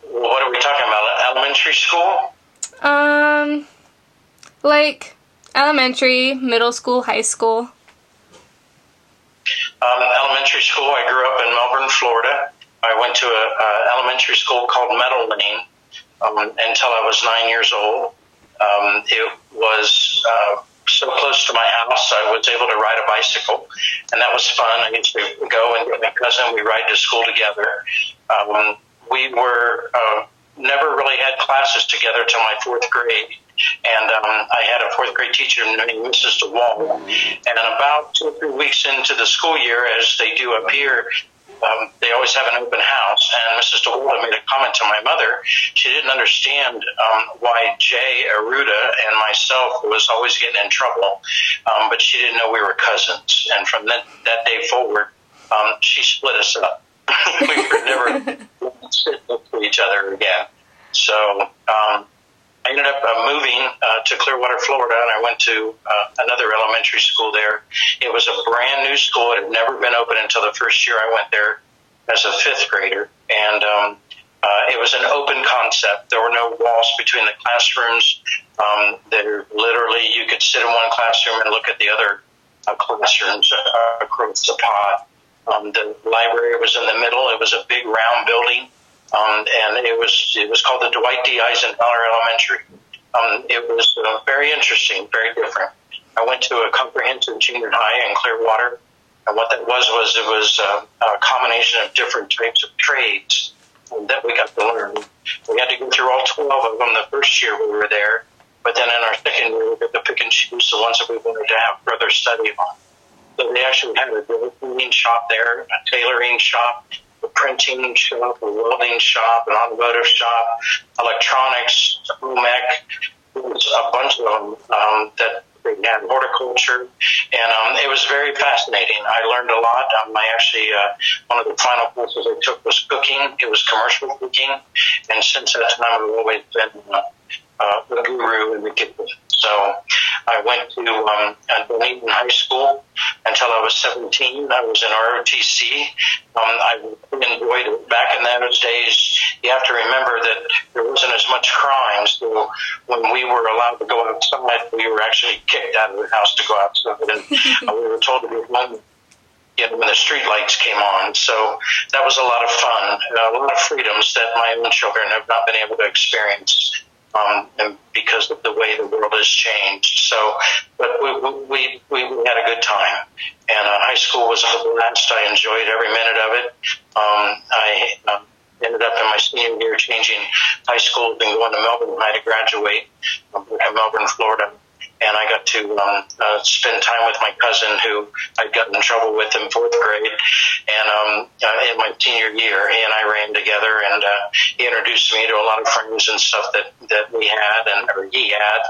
What are we talking about? Elementary school? Like elementary, middle school, high school. Elementary school, I grew up in Melbourne, Florida. I went to an elementary school called Meadow Lane until I was 9 years old. It was so close to my house, I was able to ride a bicycle, and that was fun. I used to go and get my cousin. We ride to school together. We were never really had classes together till my fourth grade. And I had a fourth grade teacher named Mrs. DeWall. And about 2 or 3 weeks into the school year, as they do up here, they always have an open house. And Mrs. DeWall made a comment to my mother. She didn't understand why Jay Aruda and myself was always getting in trouble, but she didn't know we were cousins. And from that day forward, she split us up. We were never sit next to each other again. So I ended up moving to Clearwater, Florida, and I went to another elementary school there. It was a brand new school. It had never been open until the first year I went there as a fifth grader. And it was an open concept. There were no walls between the classrooms. There literally, you could sit in one classroom and look at the other classrooms across the pod. The library was in the middle. It was a big round building. And it was called the Dwight D. Eisenhower Elementary. It was very interesting, very different. I went to a comprehensive junior high in Clearwater, and what that was it was a combination of different types of trades that we got to learn. We had to go through all 12 of them the first year we were there, but then in our second year we got to pick and choose the ones that we wanted to have further study on. So they actually had a cleaning shop there, a tailoring shop, a printing shop, a welding shop, an automotive shop, electronics, home ec. There was a bunch of them that they had, horticulture, and it was very fascinating. I learned a lot. I actually, one of the final courses I took was cooking. It was commercial cooking, and since that time I've always been the guru in the kitchen. So I went to Dunedin High School until I was 17. I was in ROTC. I enjoyed it. Back in those days, you have to remember that there wasn't as much crime. So when we were allowed to go outside, we were actually kicked out of the house to go outside. And we were told to be home when the street lights came on. So that was a lot of fun, a lot of freedoms that my own children have not been able to experience. And because of the way the world has changed. So, but we had a good time. And high school was a blast. I enjoyed every minute of it. I ended up in my senior year changing high school and going to Melbourne High to graduate in Melbourne, Florida. And I got to spend time with my cousin who I'd gotten in trouble with in fourth grade. And in my senior year, he and I ran together, and he introduced me to a lot of friends and stuff that we had, or he had,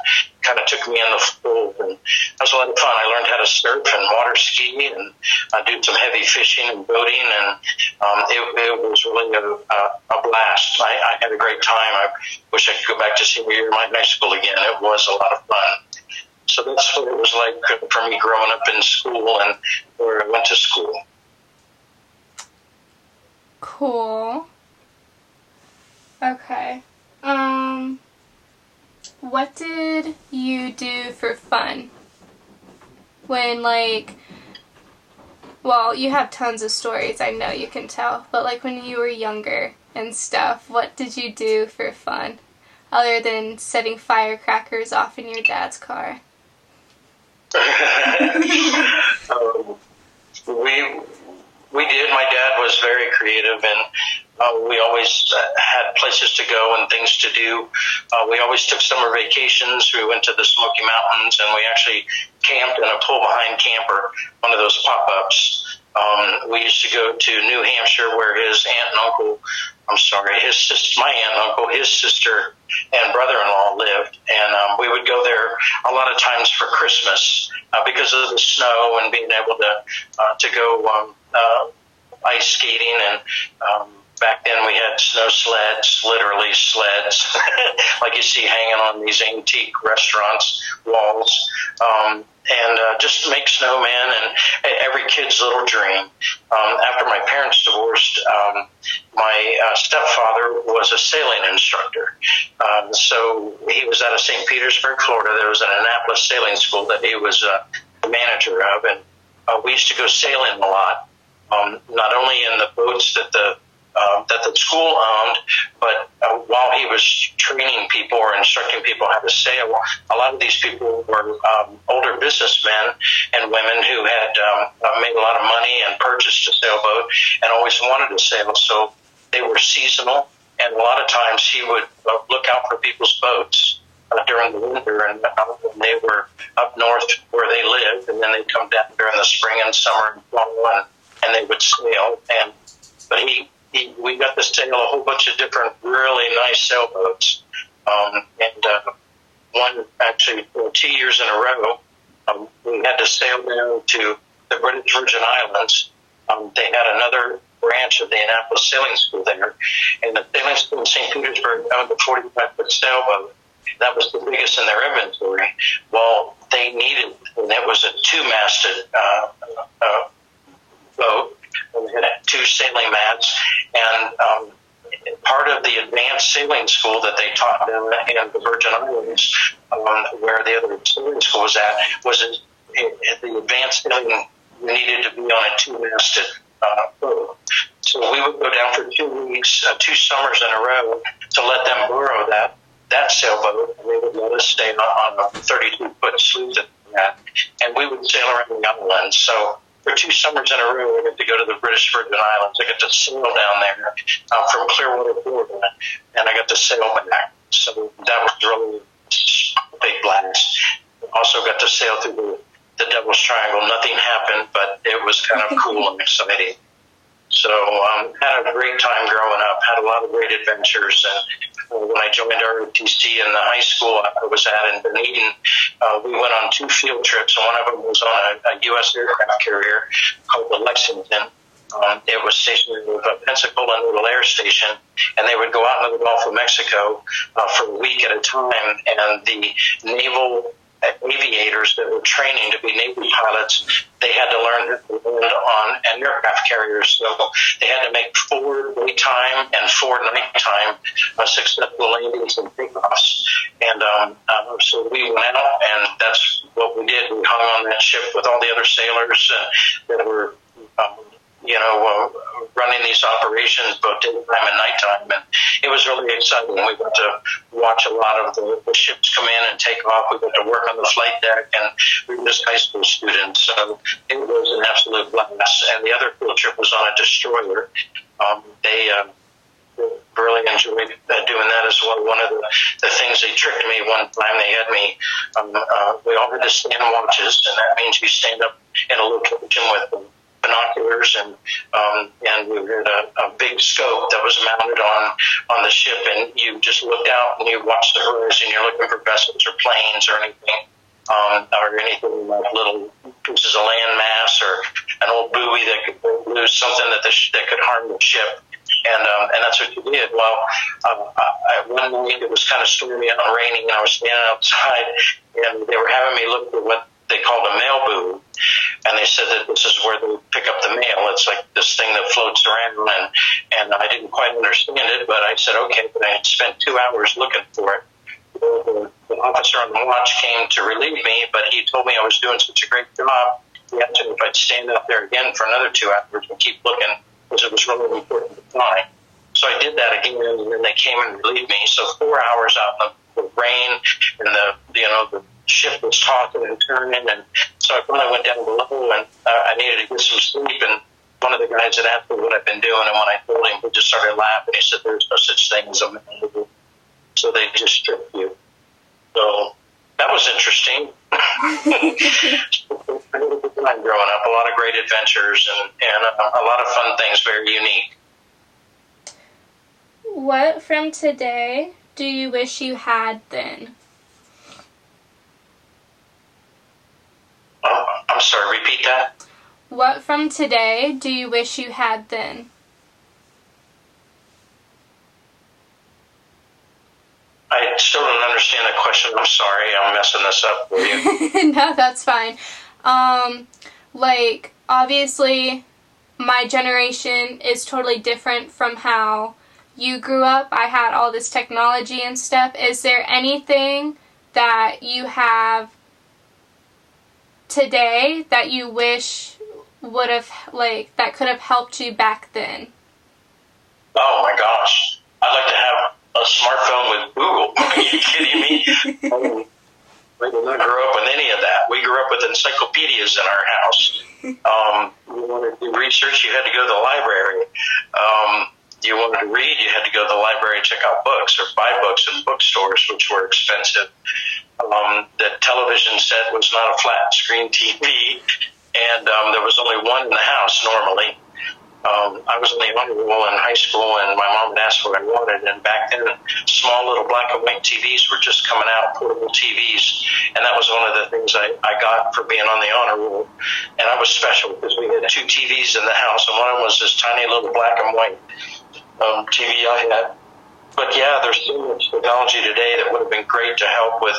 kind of took me in the fold. And that was a lot of fun. I learned how to surf and water ski and do some heavy fishing and boating. And it was really a blast. I had a great time. I wish I could go back to senior year of my high school again. It was a lot of fun. So that's what it was like for me growing up in school and where I went to school. Cool. Okay. What did you do for fun? When, well, you have tons of stories, I know you can tell, but when you were younger and stuff, what did you do for fun? Other than setting firecrackers off in your dad's car. We did. My dad was very creative, and we always had places to go and things to do. We always took summer vacations. We went to the Smoky Mountains, and we actually camped in a pull-behind camper, one of those pop-ups. We used to go to New Hampshire where his aunt and uncle, my aunt and uncle, his sister and brother-in-law lived. And we would go there a lot of times for Christmas because of the snow and being able to go ice skating. And back then we had snow sleds, literally sleds, like you see hanging on these antique restaurants walls, and just make snowmen, and every kid's little dream. After my parents divorced, my stepfather was a sailing instructor. So he was out of St. Petersburg, Florida. There was an Annapolis sailing school that he was the manager of, and we used to go sailing a lot, not only in the boats that the school owned, but while he was training people or instructing people how to sail, a lot of these people were older businessmen and women who had made a lot of money and purchased a sailboat and always wanted to sail. So they were seasonal, and a lot of times he would look out for people's boats during the winter, and when they were up north where they lived, and then they'd come down during the spring and summer and fall, and they would sail. But we got to sail a whole bunch of different really nice sailboats. One, actually, 2 years in a row, we had to sail down to the British Virgin Islands. They had another branch of the Annapolis Sailing School there, and the sailing school in St. Petersburg owned a 45-foot sailboat. That was the biggest in their inventory. Well, they needed, and it was a two-masted boat. We had 2 sailing mats, and part of the advanced sailing school that they taught them in the Virgin Islands, where the other sailing school was at, was the advanced sailing needed to be on a two-masted boat. So we would go down for 2 weeks, 2 summers in a row, to let them borrow that sailboat, and they would let us stay on a 32-foot sloop that we had, and we would sail around the islands. So for 2 summers in a row, we got to go to the British Virgin Islands. I got to sail down there from Clearwater, Florida, and I got to sail back. So that was really a big blast. Also got to sail through the Devil's Triangle. Nothing happened, but it was kind of cool and exciting. So had a great time growing up, had a lot of great adventures. And when I joined ROTC in the high school I was at in Dunedin, we went on 2 field trips, and one of them was on a U.S. aircraft carrier called the Lexington. It was stationed at Pensacola Naval Air Station, and they would go out into the Gulf of Mexico for a week at a time, and the naval aviators that were training to be Navy pilots, they had to learn how to land on an aircraft carrier. So they had to make 4 daytime and 4 nighttime successful landings and takeoffs. And so we went out, and that's what we did. We hung on that ship with all the other sailors that were running these operations both daytime and nighttime, and it was really exciting. We got to watch a lot of the ships come in and take off. We got to work on the flight deck, and we were just high school students, so it was an absolute blast. And the other field trip was on a destroyer. They really enjoyed doing that as well. One of the things they tricked me one time, they had me, we all had to stand watches, and that means you stand up in a location with them, binoculars, and we had a big scope that was mounted on the ship, and you just looked out and you watched the horizon. You're looking for vessels or planes or anything like little pieces of land mass or an old buoy that could lose something that could harm the ship. And that's what you did. Well, one night it was kind of stormy and raining, and I was standing outside, and they were having me look at what they called a mail buoy. And they said that this is where they pick up the mail. It's like this thing that floats around, and I didn't quite understand it, but I said, okay, but I had spent 2 hours looking for it. The officer on the watch came to relieve me, but he told me I was doing such a great job. He asked me if I'd stand up there again for another 2 hours and keep looking, because it was really important to find. So I did that again, and then they came and relieved me. So 4 hours out in the rain, and the ship was tossing and turning, and so I finally went down below, and I needed to get some sleep, and one of the guys had asked me what I'd been doing, and when I told him, he just started laughing. He said, there's no such thing as a mail. So they just strip you. So that was interesting. I had a good time growing up, a lot of great adventures, and a lot of fun things, very unique. What from today do you wish you had then? I'm sorry, repeat that. What from today do you wish you had then? I still don't understand understand the question. I'm sorry. I'm messing this up for you. No, that's fine. Like, obviously, my generation is totally different from how you grew up. I had all this technology and stuff. Is there anything that you have today that you wish would have, like, that could have helped you back then? Oh my gosh. I'd like to have a smartphone with Google. Are you kidding me? We did not grow up with any of that. We grew up with encyclopedias in our house. You wanted to do research, you had to go to the library. You wanted to read, you had to go to the library and check out books or buy books in bookstores, which were expensive. The television set was not a flat screen TV, and there was only one in the house normally. I was on the honor roll in high school, and my mom would ask what I wanted. And back then, small little black and white TVs were just coming out, portable TVs. And that was one of the things I got for being on the honor roll. And I was special because we had 2 TVs in the house, and one of them was this tiny little black and white TV I had. But yeah, there's so much technology today that would have been great to help with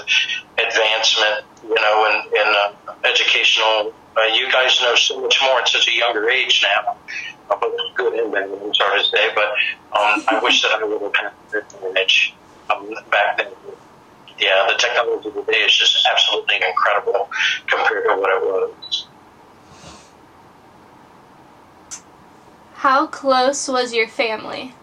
advancement, you know, and educational. You guys know so much more at such a younger age now. Both good and bad, I'm sorry to say, but I wish that I would have had the advantage back then. Yeah, the technology today is just absolutely incredible compared to what it was. How close was your family?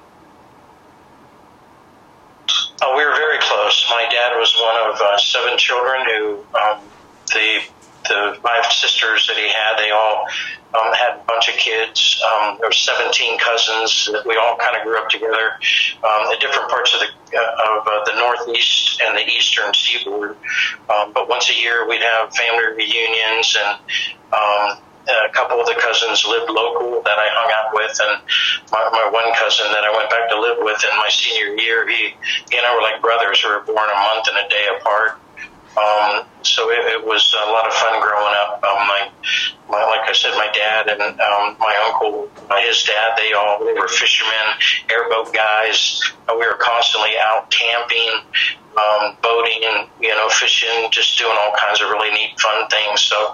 We were very close. My dad was one of 7 children who, the 5 sisters that he had, they all had a bunch of kids. There were 17 cousins that we all kind of grew up together in different parts of the Northeast and the Eastern Seaboard. But once a year we'd have family reunions, and a couple of the cousins lived local that I hung out with, and my one cousin that I went back to live with in my senior year, he and I were like brothers. We were born a month and a day apart. So it was a lot of fun growing up. Like I said, my dad and my uncle, his dad, they were fishermen, airboat guys. We were constantly out camping, boating, you know, fishing, just doing all kinds of really neat, fun things. So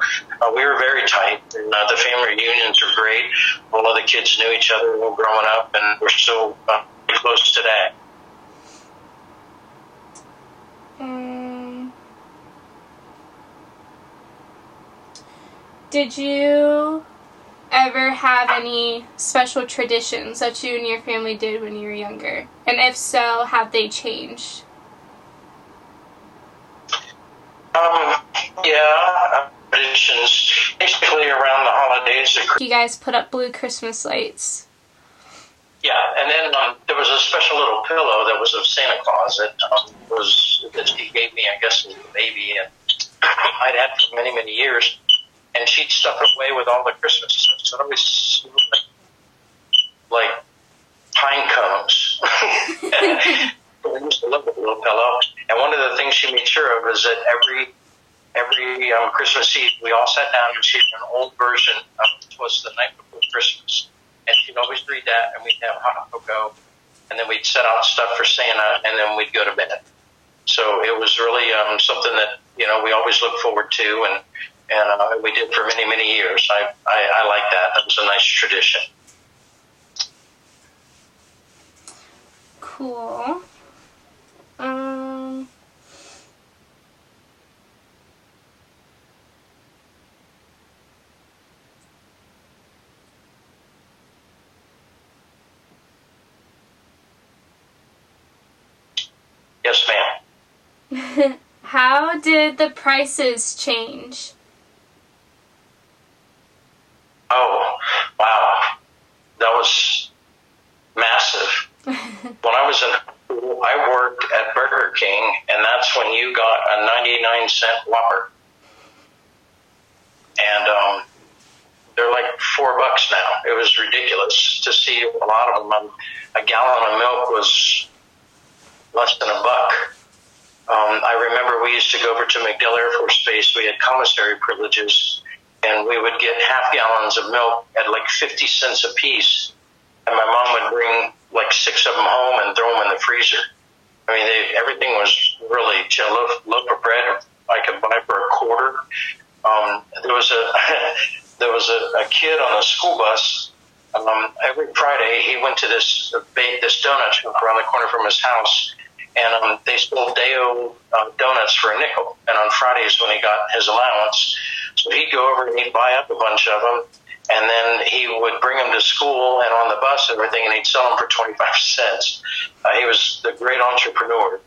we were very tight. And, the family reunions were great. All of the kids knew each other while growing up, and we're still close today. Did you ever have any special traditions that you and your family did when you were younger? And if so, have they changed? Yeah, traditions basically around the holidays. You guys put up blue Christmas lights. Yeah, and then there was a special little pillow that was of Santa Claus that he gave me, I guess, as a baby, and I'd had for many, many years. And she'd stuff it away with all the Christmas stuff. So it always smelled like pine cones. I used to love the little pillow. And one of the things she made sure of is that every Christmas Eve, we all sat down and she'd an old version of it was the night before Christmas. And she'd always read that, and we'd have hot cocoa, and then we'd set out stuff for Santa, and then we'd go to bed. So it was really something that, you know, we always look forward to, and we did for many, many years. I like that. That was a nice tradition. Cool. Yes, ma'am. How did the prices change? Oh, wow. That was massive. When I was in school, I worked at Burger King, and that's when you got a 99-cent Whopper. And they're like $4 now. It was ridiculous to see a lot of them. A gallon of milk was less than $1. I remember we used to go over to MacDill Air Force Base. We had commissary privileges, and we would get half gallons of milk at like 50 cents a piece. And my mom would bring like 6 of them home and throw them in the freezer. I mean, everything was really each loaf of bread I could buy for a quarter. There was a kid on a school bus. Every Friday, he went to this donut shop around the corner from his house, and they sold Day-O donuts for a nickel. And on Fridays, when he got his allowance, so he'd go over and he'd buy up a bunch of them, and then he would bring them to school and on the bus and everything, and he'd sell them for 25 cents. He was the great entrepreneur.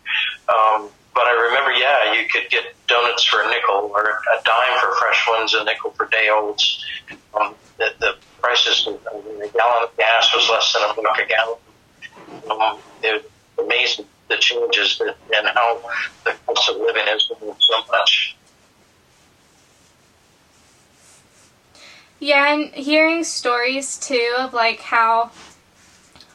But I remember, you could get donuts for a nickel or a dime for fresh ones, a nickel for day-olds. The prices, a gallon of gas was less than $1 a gallon. It was amazing the changes and how the cost of living has moved so much. Yeah, and hearing stories too of like how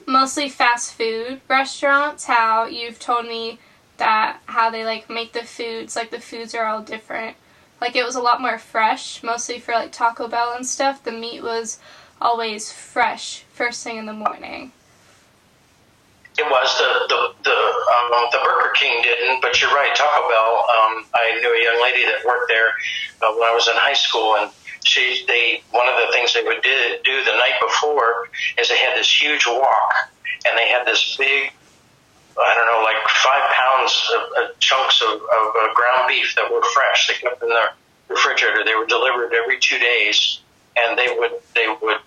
mostly fast food restaurants, how you've told me that how they like make the foods, like the foods are all different. Like it was a lot more fresh, mostly for like Taco Bell and stuff. The meat was always fresh first thing in the morning. It was the Burger King didn't, but you're right. Taco Bell. I knew a young lady that worked there when I was in high school, and one of the things they would do the night before is they had this huge wok, and they had this big, I don't know, like 5 pounds of chunks of ground beef that were fresh. They kept in the refrigerator. They were delivered every 2 days, and they would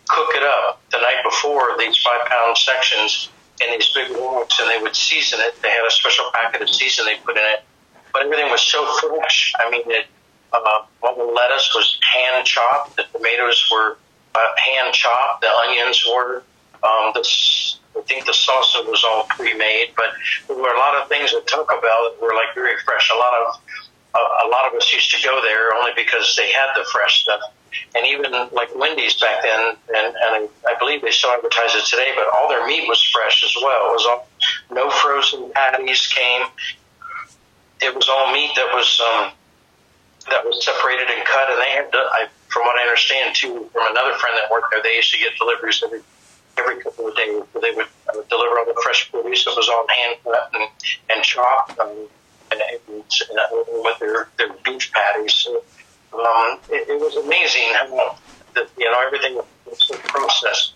cook it up the night before, these 5 pound sections in these big woks, and they would season it. They had a special packet of season they put in it, but everything was so fresh. I mean, the lettuce was hand chopped, the tomatoes were hand chopped, the onions were. I think the salsa was all pre-made, but there were a lot of things at Taco Bell that were like very fresh. A lot of us used to go there only because they had the fresh stuff. And even like Wendy's back then, and I believe they still advertise it today, but all their meat was fresh as well. It was all, no frozen patties came. It was all meat that was separated and cut, and they had, from what I understand too, from another friend that worked there, they used to get deliveries every couple of days. So they would deliver all the fresh produce that was all hand cut and chopped, and with their beef patties. So, it was amazing how everything was so processed.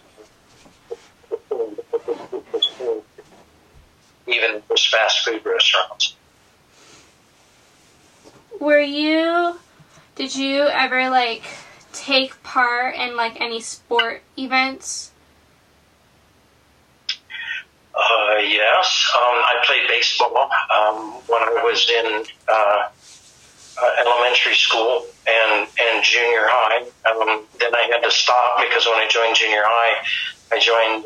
Even those fast food restaurants. Did you ever like take part in like any sport events? Yes. I played baseball when I was in elementary school and junior high. Then I had to stop because when I joined junior high, I joined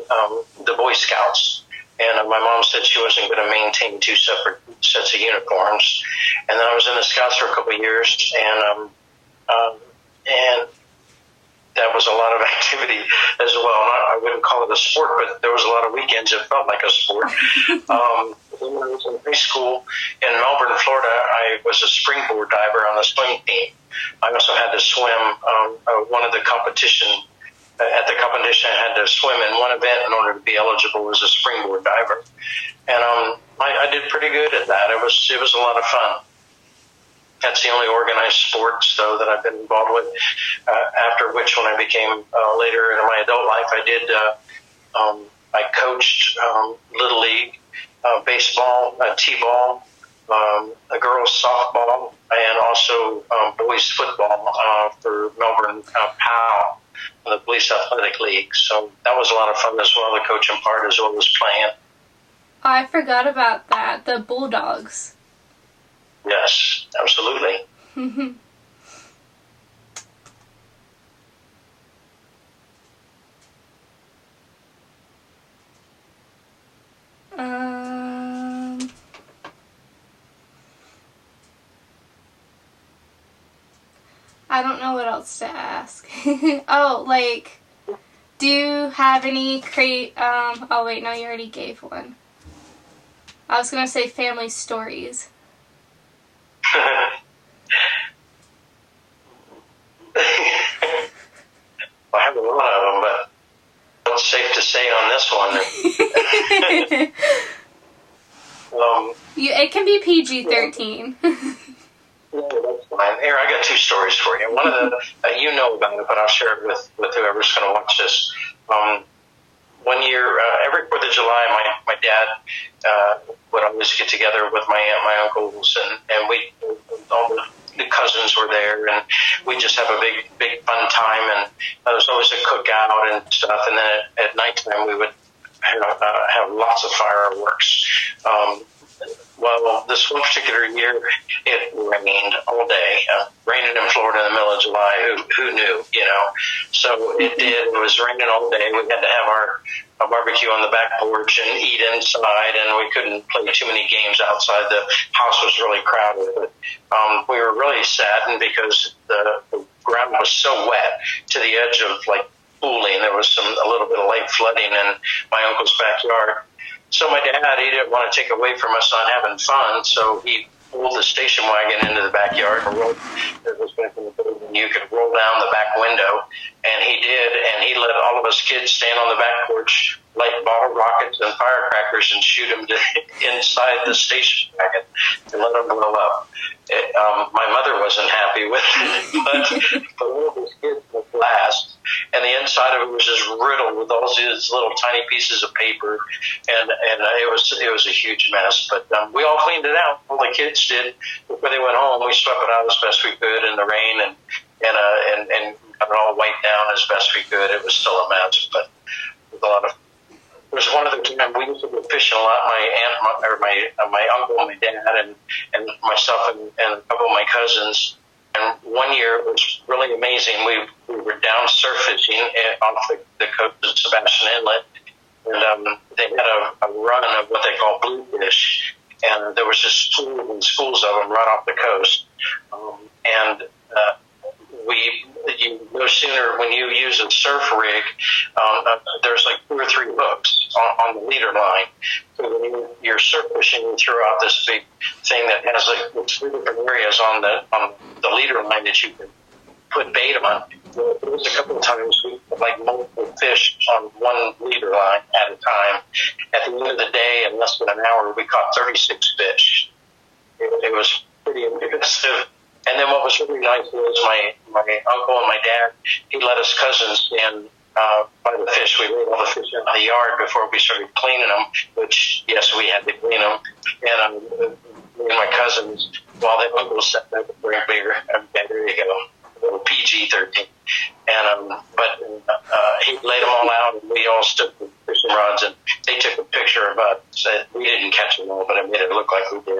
the Boy Scouts. And my mom said she wasn't going to maintain 2 separate sets of uniforms. And then I was in the Scouts for a couple of years, and that was a lot of activity as well. I wouldn't call it a sport, but there was a lot of weekends it felt like a sport. When I was in high school in Melbourne, Florida, I was a springboard diver on the swim team. I also had to swim one of the competition. At the competition, I had to swim in one event in order to be eligible as a springboard diver, and I did pretty good at that. It was a lot of fun. That's the only organized sports, though, that I've been involved with. After which, when I became later in my adult life, I coached Little League, baseball, t-ball, a girls softball, and also boys football for Melbourne POW, the Police Athletic League. So that was a lot of fun as well, the coaching part as well as playing. I forgot about that. The Bulldogs. Yes, absolutely. I don't know what else to ask. Oh, like, do you have any oh wait, no, you already gave one. I was gonna say family stories. I have a lot of them, but it's safe to say on this one. It can be PG-13. No, that's fine. Here, I got two stories for you. One of the, you know about it, but I'll share it with whoever's going to watch this. One year, every 4th of July, my dad would always get together with my aunt, my uncles, and we, all the cousins were there, and we'd just have a big fun time, and there was always a cookout and stuff, and then at nighttime we would have lots of fireworks. Well, this one particular year, it rained all day. Raining in Florida in the middle of July, who knew, you know? So it did. It was raining all day. We had to have our barbecue on the back porch and eat inside, and we couldn't play too many games outside. The house was really crowded. But we were really saddened because the ground was so wet to the edge of, like, pooling. There was a little bit of lake flooding in my uncle's backyard. So my dad, he didn't want to take away from us not having fun, so he pulled the station wagon into the backyard and rolled. It was back in the building. You could roll down the back window, and he did, and he let all of us kids stand on the back porch, light bottle rockets and firecrackers, and shoot them inside the station wagon and let them blow up. My mother wasn't happy with it, but all of these kids were blast, and the inside of it was just riddled with all these little tiny pieces of paper, and it was a huge mess. But we all cleaned it out. All the kids did before they went home. We swept it out as best we could in the rain, and got it all wiped down as best we could. It was still a mess, but with a lot of. There was one other time we used to go fishing a lot. My aunt, my uncle, and my dad, and myself, and a couple of my cousins. And one year it was really amazing. We were down surf fishing off the coast of Sebastian Inlet, and they had a run of what they call bluefish, and there was just schools and schools of them right off the coast. You no sooner when you use a surf rig, there's like 2 or 3 hooks on the leader line. So when you're surf fishing, you throw out this big thing that has like 3 different areas on the leader line that you can put bait on. There was a couple of times we put like multiple fish on one leader line at a time. At the end of the day, in less than an hour, we caught 36 fish. It was pretty impressive. And then what was really nice was my uncle and my dad, he let us cousins stand by the fish. We laid all the fish in the yard before we started cleaning them, which, yes, we had to clean them. And me and my cousins, while the uncle sat there with a beer, there you go, a little PG-13. And he laid them all out, and we all stood with fishing rods, and they took a picture of us. Said we didn't catch them all, but it made it look like we did.